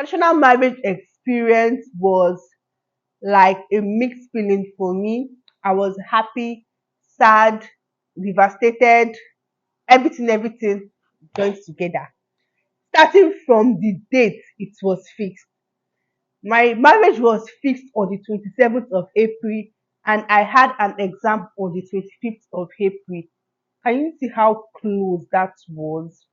traditional marriage experience was like a mixed feeling for me. I was happy, sad, devastated, everything joined together. Starting from the date it was fixed. My marriage was fixed on the 27th of April, and I had an exam on the 25th of April. Can you see how close that was?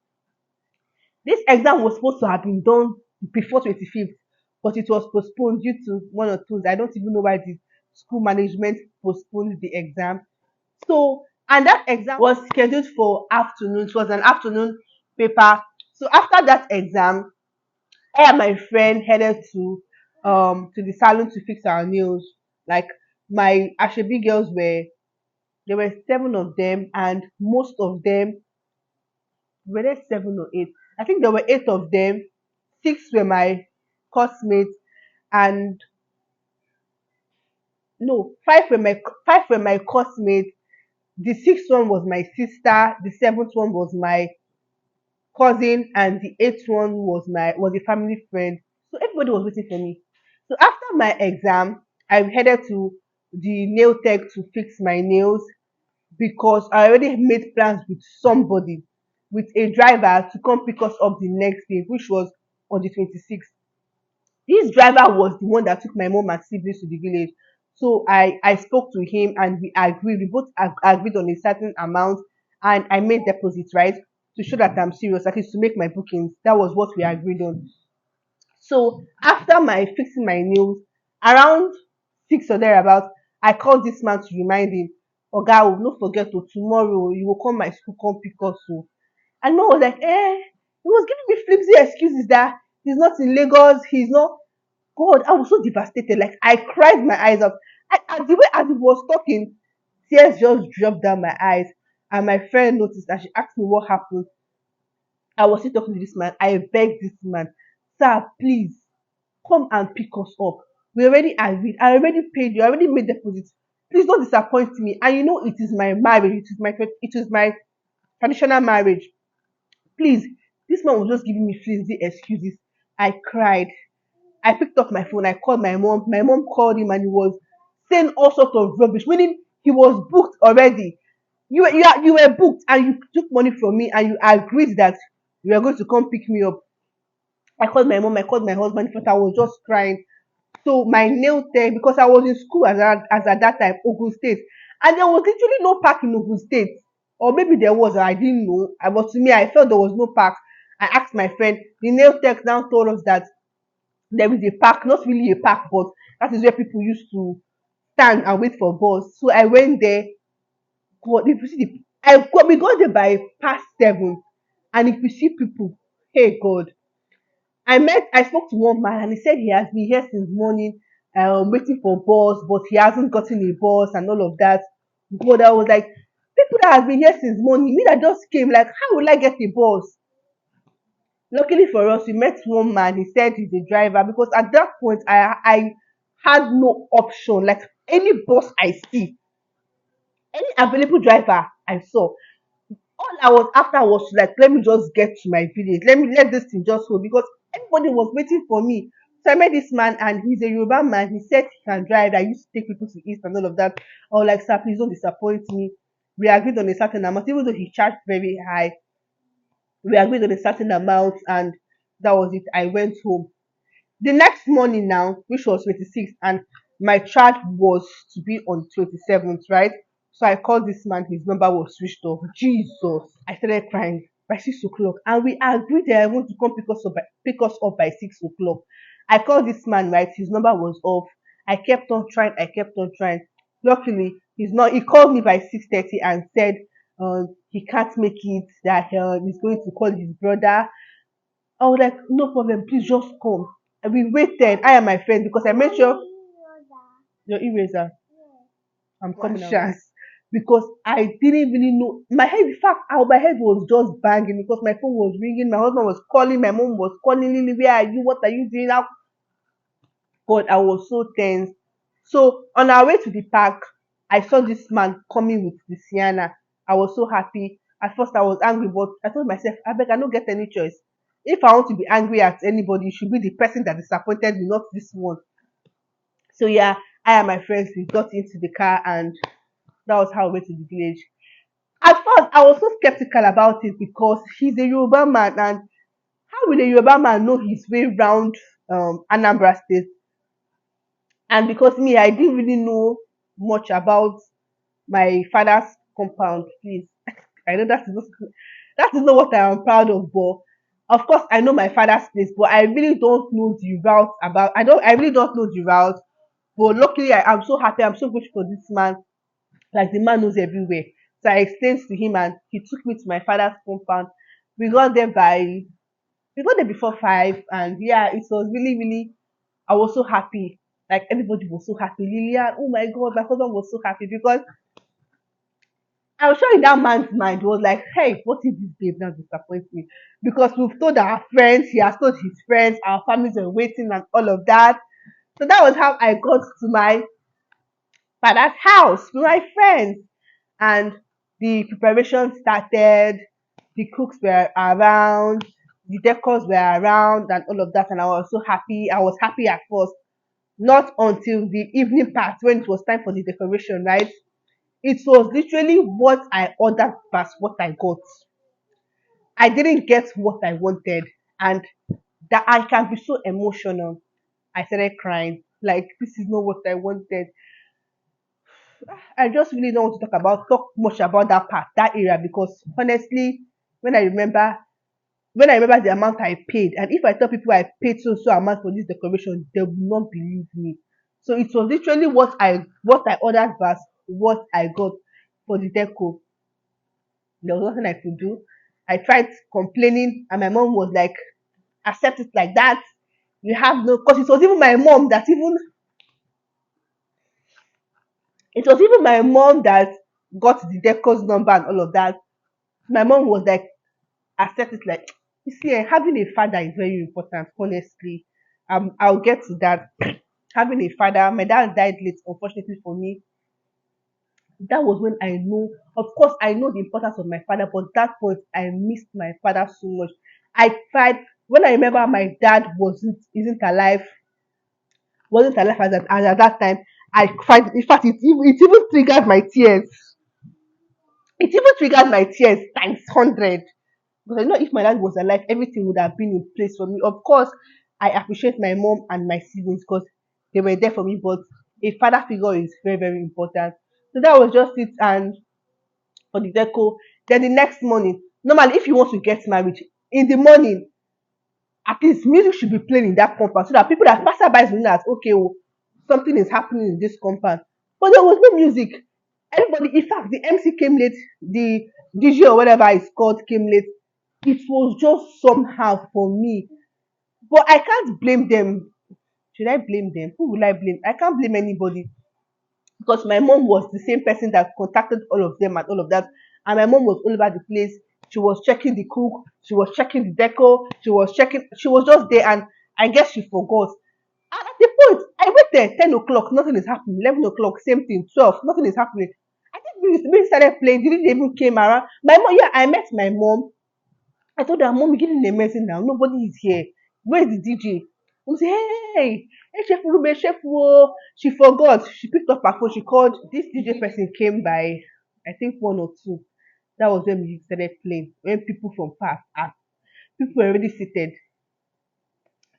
This exam was supposed to have been done before 25th, but it was postponed due to one or two. I don't even know why the school management postponed the exam. So, and that exam was scheduled for afternoon. It was an afternoon paper. So after that exam, I and my friend headed to the salon to fix our nails. Like my Ashebi girls were there were seven of them, and most of them were there seven or eight. I think there were eight of them. Six were my classmates, and no, five were my classmates. The sixth one was my sister. The seventh one was my cousin, and the eighth one was a family friend. So everybody was waiting for me. So after my exam, I headed to the nail tech to fix my nails because I already made plans with somebody, with a driver to come pick us up the next day, which was on the 26th. This driver was the one that took my mom and siblings to the village. So I spoke to him and we agreed. We both agreed on a certain amount, and I made deposits, right? To show that I'm serious, at least to make my bookings. That was what we agreed on. So after my fixing my nails, around six or thereabouts, I called this man to remind him, Oga, will not forget to tomorrow you will come my school, come pick us. So and man was like, he was giving me flimsy excuses that he's not in Lagos, he's not. God, I was so devastated. Like I cried my eyes out. And the way as he was talking, tears just dropped down my eyes. And my friend noticed and she asked me what happened. I was still talking to this man. I begged this man, sir, please come and pick us up. We already agreed. I already paid you. I already made deposits. Please don't disappoint me. And you know it is my marriage. It is my traditional marriage. Please. This man was just giving me flimsy excuses. I cried. I picked up my phone. I called my mom. My mom called him and he was saying all sorts of rubbish, meaning he was booked already. You were booked and you took money from me and you agreed that you were going to come pick me up. I called my mom. I called my husband. In fact, I was just crying. So my nail tech, because I was in school as at that time, Ogun State, and there was literally no park in Ogun State, or maybe there was, I didn't know. But to me, I felt there was no park. I asked my friend. The nail tech now told us that there is a park, not really a park, but that is where people used to stand and wait for bus. So I went there. God, if you see we got there by past 7, and if you see people, hey God, I spoke to one man and he said he has been here since morning, waiting for bus, but he hasn't gotten a bus and all of that. God, I was like, people that have been here since morning, me that just came, like, how will I get a bus? Luckily for us, we met one man. He said he's a driver because at that point I had no option. Like any bus I see, any available driver I saw, all I was after was like, let me just get to my village. Let this thing just hold because everybody was waiting for me. So I met this man and he's a Yoruba man. He said he can drive. I used to take people to East and all of that. I was like, sir, please don't disappoint me. We agreed on a certain amount, even though he charged very high. We agreed on a certain amount and that was it. I went home. The next morning now, which was 26th, and my charge was to be on 27th, right? So I called this man, his number was switched off. Jesus. I started crying by 6 o'clock. And we agreed that I want to come pick us up by 6 o'clock. I called this man, right? His number was off. I kept on trying, I kept on trying. Luckily, he called me by 6:30 and said he can't make it, that he's going to call his brother. I was like, no problem, please just come. And we waited, I and my friend, because I made sure your eraser, I'm coming out. Conscious. Because I didn't really know my head. In fact, my head was just banging because my phone was ringing. My husband was calling. My mom was calling. Lily, where are you? What are you doing now? God, I was so tense. So on our way to the park, I saw this man coming with the Sienna. I was so happy. At first, I was angry, but I told myself, I beg, I don't get any choice. if I want to be angry at anybody, it should be the person that disappointed me, not this one. So yeah, I and my friends we got into the car and that was how we went to the village. At first, I was so skeptical about it because he's a Yoruba man, and how will a Yoruba man know his way around Anambra State? And because me, I didn't really know much about my father's compound. Please, I know that is not what I am proud of, but of course I know my father's place, but I really don't know the route about. I really don't know the route. But luckily, I'm so happy. I'm so grateful for this man. Like the man knows everywhere. So I explained to him, and he took me to my father's compound. We got there by we got there before 5, and yeah, it was really really. I was so happy. Like everybody was so happy. Lillian, oh my god, my husband was so happy because I'm sure in that man's mind was like, hey, what if this babe now disappoints me? Because we've told our friends, he has told his friends, our families are waiting and all of that. So that was how I got to my father's house with my friends. And the preparation started, the cooks were around, the decors were around, and all of that. And I was so happy. I was happy at first, not until the evening part when it was time for the decoration, right? It was literally what I ordered past what I got. I didn't get what I wanted, and that I can be so emotional. I started crying. Like this is not what I wanted. I just really don't want to talk much about that part, that area, because honestly, when I remember when I remember the amount I paid, and if I tell people I paid so amount for this decoration, they will not believe me. So it was literally what I ordered versus what I got for the deco. There was nothing I could do. I tried complaining, and my mom was like, accept it like that. You have no, because it was even my mom that got the deco's number and all of that. My mom was like, accept it like, you see, having a father is very important, honestly. I'll get to that. Having a father, my dad died late, unfortunately for me. That was when I know, of course, I know the importance of my father, but that point, I missed my father so much. I cried when I remember my dad wasn't alive at that time. I cried. In fact, it even triggered my tears. It even triggered my tears times 100. Because I know if my dad was alive, everything would have been in place for me. Of course, I appreciate my mom and my siblings because they were there for me, but a father figure is very, very important. So that was just it. And for the deco, then the next morning, normally, if you want to get married in the morning, at least music should be playing in that compound so that people that passerby will know that okay, oh, something is happening in this compound. But there was no music. Everybody, in fact, the MC came late, the DJ or whatever it's called came late. It was just somehow for me. But I can't blame them. Should I blame them? Who will I blame? I can't blame anybody because my mom was the same person that contacted all of them and all of that. And my mom was all over the place. She was checking the cook, she was checking the deco, she was just there, and I guess she forgot. And at the point, I went there 10 o'clock, nothing is happening. 11 o'clock, same thing. 12, nothing is happening. I think we started playing, didn't even came around. My mom, yeah, I met my mom. I told her, Mom, you're getting a message now. Nobody is here. Where's the DJ? Mom said, hey, Chef Rube, Chef Wo. She forgot. She picked up her phone. She called. This DJ person came by, I think 1 or 2. That was when we started playing. When people from past asked. People were already seated.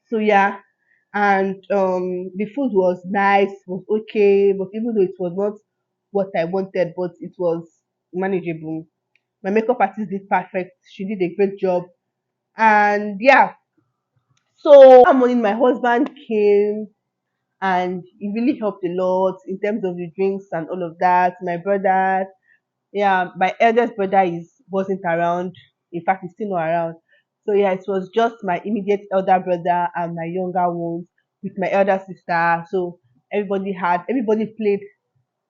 So yeah. And the food was nice, was okay, but even though it was not what I wanted, but it was manageable. My makeup artist did perfect. She did a great job. And yeah, so that morning my husband came and he really helped a lot in terms of the drinks and all of that. My brother, yeah, my eldest brother is wasn't around. In fact, he's still not around. So yeah, it was just my immediate elder brother and my younger ones with my elder sister. So everybody played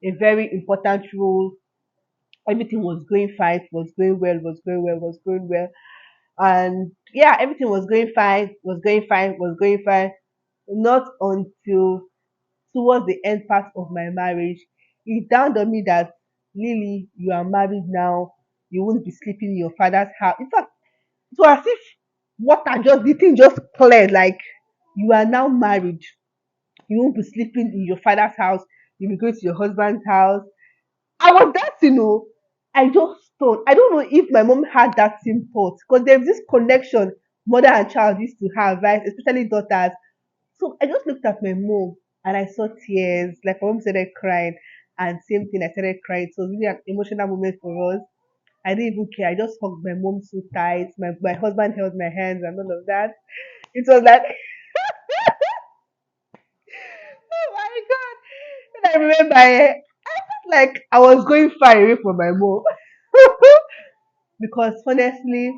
a very important role. Everything was going fine, was going well, was going well, was going well. And yeah, everything was going fine, was going fine, was going fine. Not until towards the end part of my marriage, it dawned on me that Lily, you are married now. You won't be sleeping in your father's house. In fact, it was as if water just the thing just cleared. Like, you are now married. You won't be sleeping in your father's house. You'll be going to your husband's house. I was that, I just thought, I don't know if my mom had that same thought, because there's this connection mother and child used to have, right? Especially daughters. So I just looked at my mom and I saw tears. Like, my mom started crying, and same thing, I started crying. So it was really an emotional moment for us. I didn't even care. I just hugged my mom so tight. My husband held my hands and all of that. It was like, oh my god. And I remember, like I was going far away from my mom. Because honestly,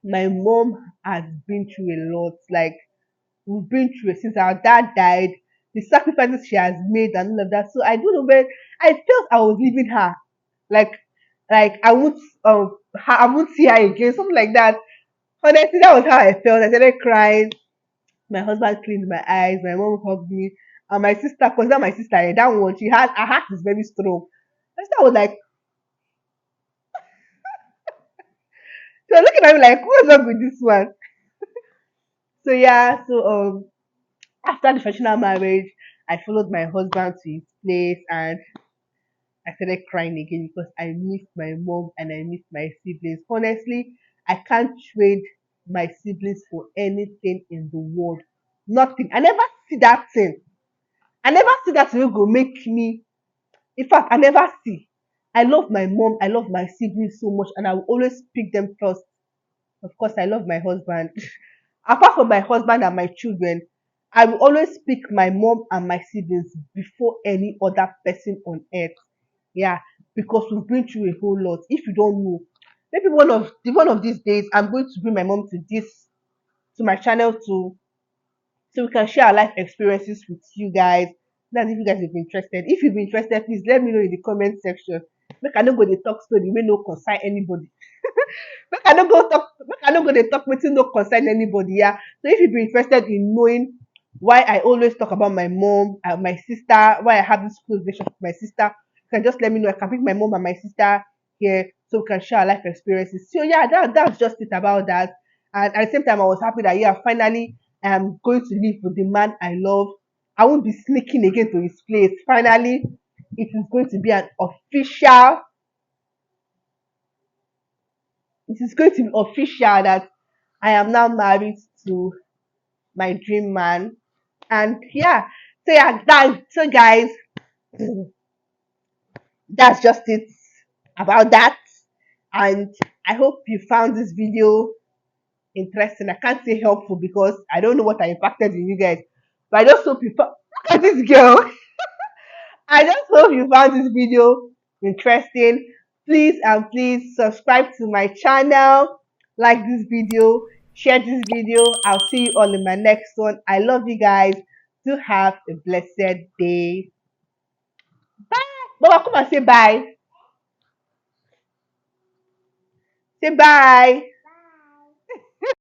my mom has been through a lot. Like, we've been through it since our dad died, the sacrifices she has made and all of that. So I don't know when I felt I was leaving her. Like I would I won't see her again, something like that. Honestly, that was how I felt. I started crying. My husband cleaned my eyes, my mom hugged me, and my sister, because that my sister, that one, she had her heart is very strong. My sister was like, she was looking at me like, what's up with this one? So yeah, so after the traditional marriage, I followed my husband to his place, and I started crying again because I missed my mom and I missed my siblings. Honestly, I can't trade my siblings for anything in the world. Nothing. I never see that thing. I never see that thing will go make me. In fact, I never see. I love my mom. I love my siblings so much, and I will always pick them first. Of course, I love my husband. Apart from my husband and my children, I will always pick my mom and my siblings before any other person on earth. Yeah, because we've been through a whole lot. If you don't know, maybe one of these days I'm going to bring my mom to my channel too, so we can share our life experiences with you guys. That's if you guys will be interested. If you've been interested, please let me know in the comment section. Make I no go dey talk story wey no concern anybody. Make I no go dey talk wetin no concern anybody. Yeah. So if you be interested in knowing why I always talk about my mom and my sister, why I have this close relationship with my sister, you can just let me know. I can bring my mom and my sister here so we can share our life experiences. So yeah, that's just it about that. And at the same time, I was happy that, yeah, finally I am going to live with the man I love. I won't be sneaking again to his place. Finally, it is going to be an official. It is going to be official that I am now married to my dream man. And yeah, so yeah, so guys, that's just it about that. And I hope you found this video interesting. I can't say helpful because I don't know what I impacted in you guys, but I just hope you look at this girl. I just hope you found this video interesting. Please and please subscribe to my channel, like this video, share this video. I'll see you all in my next one. I love you guys. Do have a blessed day. Baba, come and say bye. Say bye.